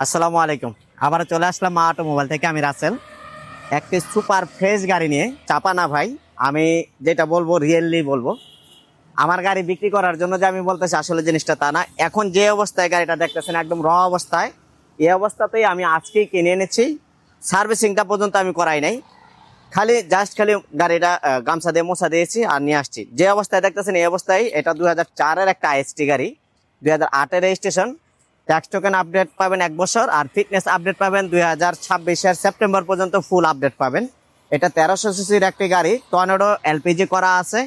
আসসালামু আলাইকুম। আবার চলে আসলাম মা অটোমোবাইল থেকে। আমি রাসেল, একটি সুপার ফ্রেশ গাড়ি নিয়ে। চাপা না ভাই, আমি যেটা বলবো রিয়েলি বলবো। আমার গাড়ি বিক্রি করার জন্য যে আমি বলতেছি আসলে জিনিসটা তা না। এখন যে অবস্থায় গাড়িটা দেখতেছেন একদম র অবস্থায়, এই অবস্থাতেই আমি আজকেই কিনে এনেছি। সার্ভিসিংটা পর্যন্ত আমি করাই নাই, খালি গাড়িটা গামছা দিয়ে মোছা দিয়েছি আর নিয়ে আসছি। যে অবস্থায় দেখতেছেন এই অবস্থায়। এটা 2004-এর একটা আইএসটি গাড়ি, 2008-এর রেজিস্ট্রেশন। ট্যাক্স টোকেন আপডেট পাবেন 1 বছর, আর ফিটনেস আপডেট পাবেন 2026-এর সেপ্টেম্বর পর্যন্ত ফুল আপডেট পাবেন। এটা 1300 সিসির একটি গাড়ি, টর্নেডো এলপিজি করা আছে।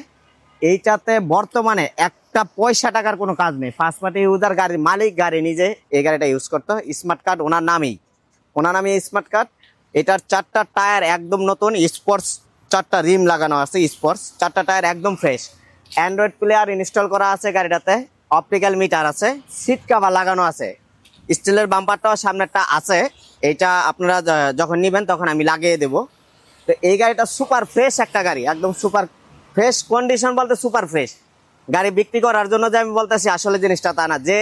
এইটাতে বর্তমানে একটা পয়সা টাকার কোনো কাজ নেই। ফার্স্ট পার্টি ইউজার, গাড়ির মালিক গাড়ি নিজে এই গাড়িটা ইউজ করতো। স্মার্ট কার্ড ওনার নামেই স্মার্ট কার্ড। এটার 4টা টায়ার একদম নতুন, স্পোর্টস 4টা রিম লাগানো আছে, স্পোর্টস 4টা টায়ার একদম ফ্রেশ। অ্যান্ড্রয়েড প্লেয়ার ইনস্টল করা আছে গাড়িটাতে, অপটিক্যাল মিটার আছে, সিট কাভার লাগানো আছে, স্টিলের বাম্পারটাও সামনেরটা আছে। এইটা আপনারা যখন নেবেন তখন আমি লাগিয়ে দেব। তো এই গাড়িটা সুপার ফ্রেশ একটা গাড়ি, একদম সুপার ফ্রেশ কন্ডিশন, বলতে সুপার ফ্রেশ। গাড়ি বিক্রি করার জন্য যে আমি বলতেছি আসলে জিনিসটা তা না। যে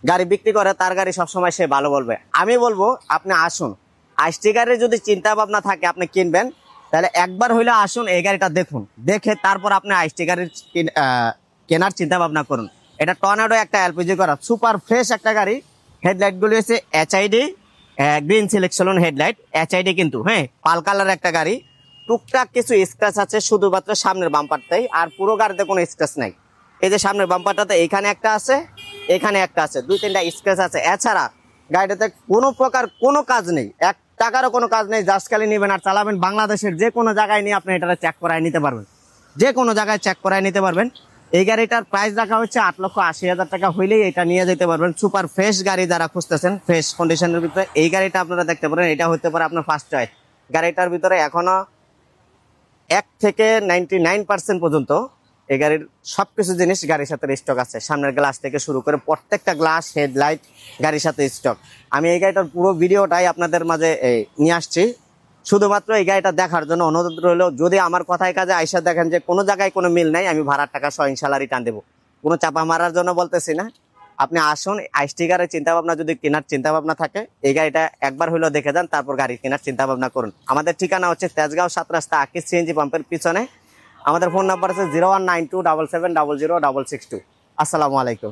গাড়ি বিক্রি করে তার গাড়ি সবসময় সে ভালো বলবে। আমি বলবো আপনি আসুন, আইসটি গাড়ির যদি চিন্তা ভাবনা থাকে আপনি কিনবেন, তাহলে একবার হইলে আসুন, এই গাড়িটা দেখুন, দেখে তারপর আপনি আইসটি গাড়ির কেনার চিন্তা ভাবনা করুন। এটা টর্নেডো একটা এলপিজি করা সুপার ফ্রেশ একটা গাড়ি। হেডলাইটগুলি হচ্ছে HID green selection headlight, HID কিন্তু, হ্যাঁ, পাল কালার একটা গাড়ি। টুকটাক কিছু স্ক্র্যাচ আছে শুধুমাত্র সামনের বাম্পারটাই, আর পুরো গাড়িতে কোনো স্ক্র্যাচ নাই। এই যে সামনের বাম্পারটাতে এইখানে একটা আছে, এখানে একটা আছে, 2-3টা স্ক্র্যাচ আছে। এছাড়া গাড়িটাতে কোনো প্রকার কোনো কাজ নেই, 1 টাকারও কোনো কাজ নেই। জাস্ট খালি নেবেন আর চালাবেন। বাংলাদেশের যে কোনো জায়গায় নিয়ে আপনি এটা চেক করায় নিতে পারবেন, যে কোনো জায়গায় চেক করায় নিতে পারবেন। এই গাড়িটার প্রাইস রাখা হচ্ছে 8,80,000 টাকা হইলেই এটা নিয়ে যেতে পারবেন। সুপার ফ্রেশ গাড়ি যারা খুঁজতেছেন ফ্রেশ কন্ডিশনের ভিতরে, এই গাড়িটা আপনারা দেখতে পারেন। এটা হতে পারে আপনার ফার্স্ট চয়েস। গাড়িটার ভিতরে এখনো 1 থেকে 99% পর্যন্ত এই গাড়ির সবকিছু জিনিস গাড়ির সাথে স্টক আছে। সামনের গ্লাস থেকে শুরু করে প্রত্যেকটা গ্লাস, হেডলাইট গাড়ির সাথে স্টক। আমি এই গাড়িটার পুরো ভিডিওটাই আপনাদের মাঝে নিয়ে আসছি শুধুমাত্র এই গাড়িটা দেখার জন্য। অনুরোধ রইল, যদি আমার কথায় কাজে আইসা দেখেন যে কোনো জায়গায় কোনো মিল নাই, আমি ভাড়ার টাকা সহ ইনশাল্লাহ রিটার্ন দেবো। কোনো চাপা মারার জন্য বলতেছি না। আপনি আসুন, আইসটি গাড়ির চিন্তাভাবনা যদি কেনার চিন্তাভাবনা থাকে, এই গাড়িটা একবার হইলেও দেখে যান, তারপর গাড়ি কেনার চিন্তাভাবনা করুন। আমাদের ঠিকানা হচ্ছে তেজগাঁও 7 রাস্তা আকিস সিএনজি পাম্পের পিছনে। আমাদের ফোন নাম্বার আছে 019277006662। আসসালামু আলাইকুম।